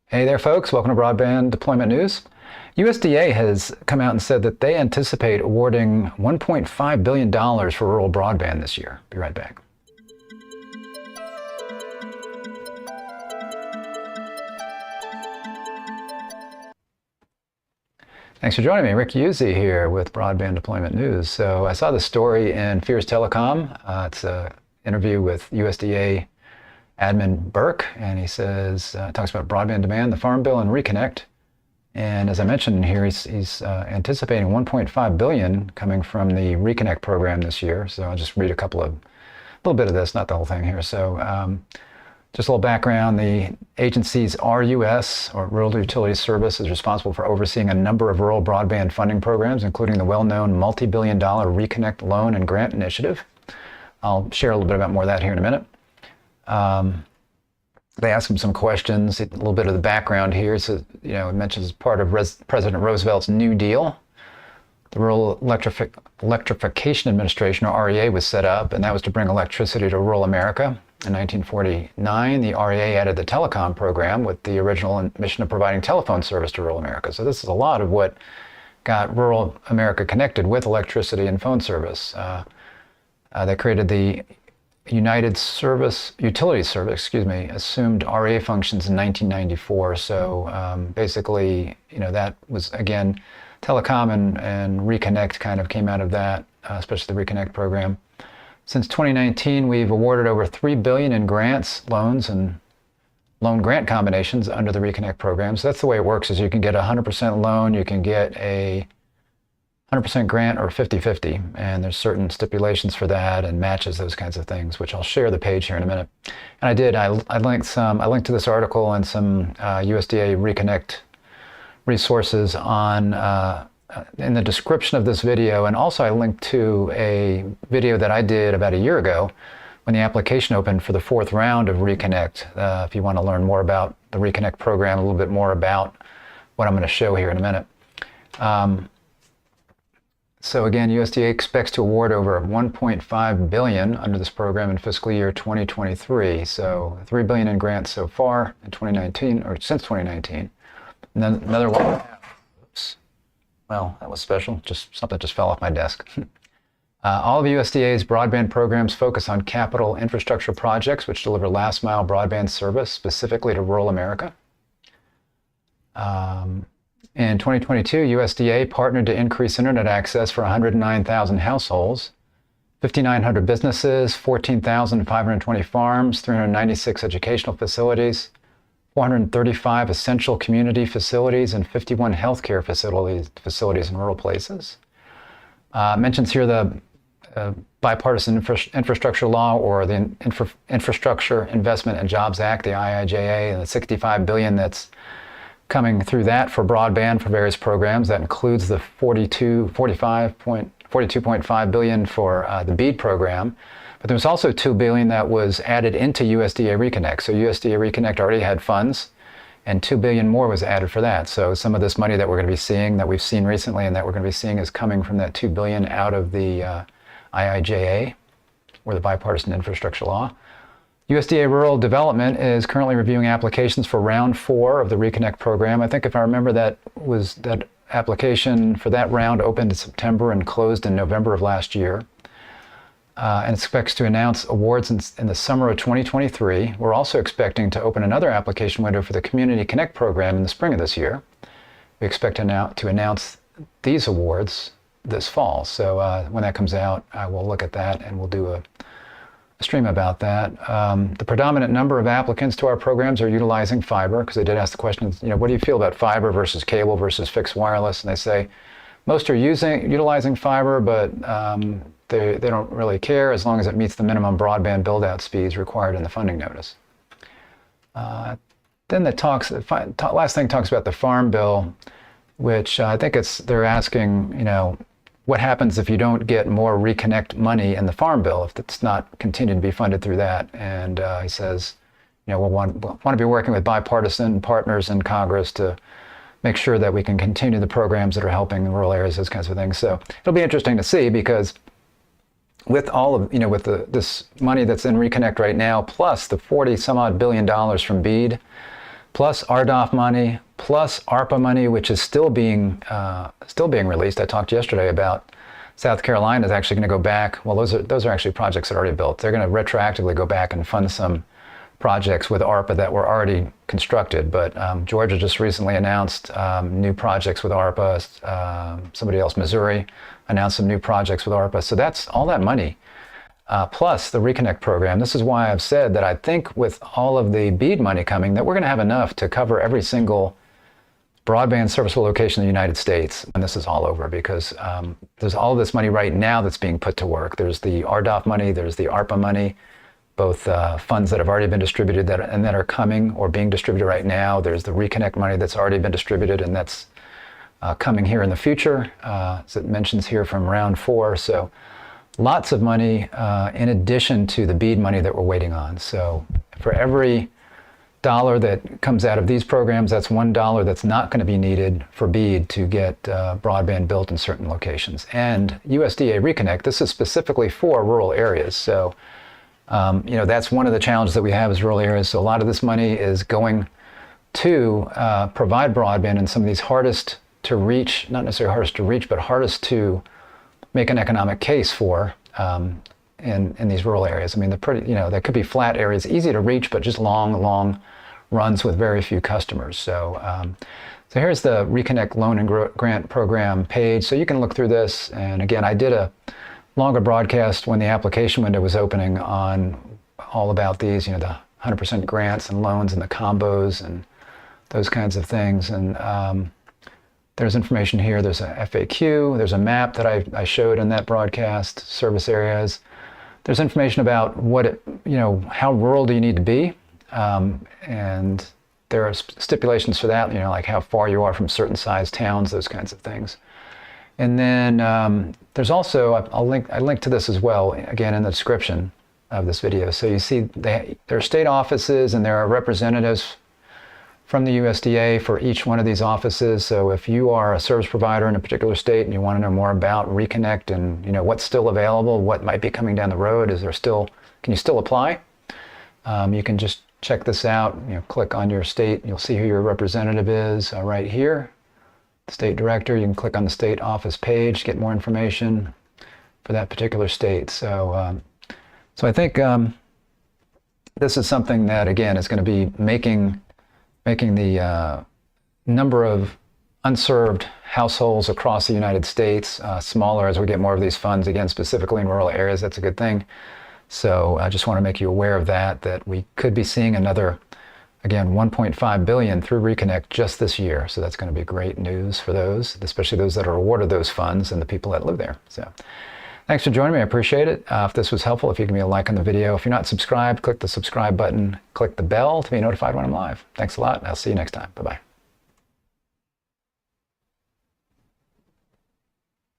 Hey there, folks. Welcome to Broadband Deployment News. USDA has come out and said that they anticipate awarding $1.5 billion for rural broadband this year. Be right back. Thanks for joining me. Rick Uzzi here with Broadband Deployment News. So I saw this story in Fierce Telecom. It's an interview with USDA Admin Berke, and he says, talks about broadband demand, the Farm Bill, and ReConnect. And as I mentioned here, he's anticipating $1.5 billion coming from the ReConnect program this year. So I'll just read a little bit of this, not the whole thing here. So just a little background. The agency's RUS, or Rural Utilities Service, is responsible for overseeing a number of rural broadband funding programs, including the well-known multi-billion-dollar ReConnect Loan and Grant Initiative. I'll share a little bit about more of that here in a minute. They ask him some questions, a little bit of the background here. So, it mentions part of President Roosevelt's New Deal. The Rural Electrification Administration, or REA, was set up, and that was to bring electricity to rural America. In 1949, the REA added the telecom program with the original mission of providing telephone service to rural America. So this is a lot of what got rural America connected with electricity and phone service. They created the Utilities Service, assumed RA functions in 1994. So basically, that was, again, telecom and ReConnect kind of came out of that, especially the ReConnect program. Since 2019, we've awarded over $3 billion in grants, loans, and loan grant combinations under the ReConnect program. So that's the way it works, is you can get a 100% loan, you can get a 100% grant, or 50-50, and there's certain stipulations for that and matches, those kinds of things, which I'll share the page here in a minute. And I linked to this article and some USDA ReConnect resources in the description of this video, and also I linked to a video that I did about a year ago when the application opened for the 4th round of ReConnect. If you want to learn more about the ReConnect program, a little bit more about what I'm going to show here in a minute. So again, USDA expects to award over $1.5 billion under this program in fiscal year 2023. So $3 billion in grants so far in 2019, or since 2019. And then another one. Oops. Well, that was special. Something just fell off my desk. All of USDA's broadband programs focus on capital infrastructure projects which deliver last-mile broadband service specifically to rural America. In 2022, USDA partnered to increase internet access for 109,000 households, 5,900 businesses, 14,520 farms, 396 educational facilities, 435 essential community facilities, and 51 healthcare facilities in rural places. Mentions here the Bipartisan Infrastructure Law, or the Infrastructure Investment and Jobs Act, the IIJA, and the $65 billion that's coming through that for broadband for various programs. That includes the $42.5 billion for the BEAD program. But there was also $2 billion that was added into USDA ReConnect. So USDA ReConnect already had funds, and $2 billion more was added for that. So some of this money that we're going to be seeing, that we've seen recently, and that we're going to be seeing, is coming from that $2 billion out of the IIJA, or the Bipartisan Infrastructure Law. USDA Rural Development is currently reviewing applications for round 4 of the ReConnect program. I think, if I remember, that application for that round opened in September and closed in November of last year. And expects to announce awards in the summer of 2023. We're also expecting to open another application window for the Community Connect program in the spring of this year. We expect to announce these awards this fall. So when that comes out, I will look at that and we'll do a stream about that. The predominant number of applicants to our programs are utilizing fiber, because they did ask the question, what do you feel about fiber versus cable versus fixed wireless? And they say most are utilizing fiber, but they don't really care as long as it meets the minimum broadband build-out speeds required in the funding notice. Then the last thing talks about the Farm Bill, which I think they're asking, what happens if you don't get more ReConnect money in the Farm Bill, if it's not continued to be funded through that? And he says, we'll want to be working with bipartisan partners in Congress to make sure that we can continue the programs that are helping the rural areas, those kinds of things. So it'll be interesting to see, because with all of, with this money that's in ReConnect right now, plus the 40 some odd billion dollars from BEAD, plus RDOF money, plus ARPA money, which is still being released. I talked yesterday about South Carolina is actually going to go back. Well, those are actually projects that are already built. They're going to retroactively go back and fund some projects with ARPA that were already constructed. But Georgia just recently announced new projects with ARPA. Somebody else, Missouri, announced some new projects with ARPA. So that's all that money. Plus the ReConnect program. This is why I've said that I think with all of the BEAD money coming, that we're going to have enough to cover every single broadband serviceable location in the United States when this is all over, because there's all this money right now that's being put to work. There's the RDOF money, there's the ARPA money, both funds that have already been distributed and that are coming or being distributed right now. There's the ReConnect money that's already been distributed and that's coming here in the future, as it mentions here from round 4. So lots of money in addition to the BEAD money that we're waiting on. So for every dollar that comes out of these programs, that's $1 that's not going to be needed for BEAD to get broadband built in certain locations. And USDA ReConnect, this is specifically for rural areas. So, that's one of the challenges that we have as rural areas. So a lot of this money is going to provide broadband in some of these hardest to reach, not necessarily hardest to reach, but hardest to make an economic case for in these rural areas. I mean, they're pretty, they could be flat areas, easy to reach, but just long runs with very few customers. So, so here's the ReConnect Loan and Grant Program page. So you can look through this. And again, I did a longer broadcast when the application window was opening on all about these, the 100% grants and loans and the combos and those kinds of things. And there's information here. There's a FAQ. There's a map that I showed in that broadcast, service areas. There's information about how rural do you need to be? And there are stipulations for that, like how far you are from certain size towns, those kinds of things. And then there's also, I link to this as well, again, in the description of this video. So you see there are state offices and there are representatives from the USDA for each one of these offices. So if you are a service provider in a particular state and you want to know more about ReConnect and what's still available, what might be coming down the road, can you still apply? You can just check this out, click on your state, you'll see who your representative is right here. State director, you can click on the state office page, get more information for that particular state. So, so I think this is something that, again, is going to be making the number of unserved households across the United States smaller as we get more of these funds, again, specifically in rural areas. That's a good thing. So I just want to make you aware of that we could be seeing another, again, $1.5 billion through ReConnect just this year. So that's going to be great news for those, especially those that are awarded those funds and the people that live there. So thanks for joining me. I appreciate it. If this was helpful, if you give me a like on the video. If you're not subscribed, click the subscribe button, click the bell to be notified when I'm live. Thanks a lot. I'll see you next time. Bye-bye.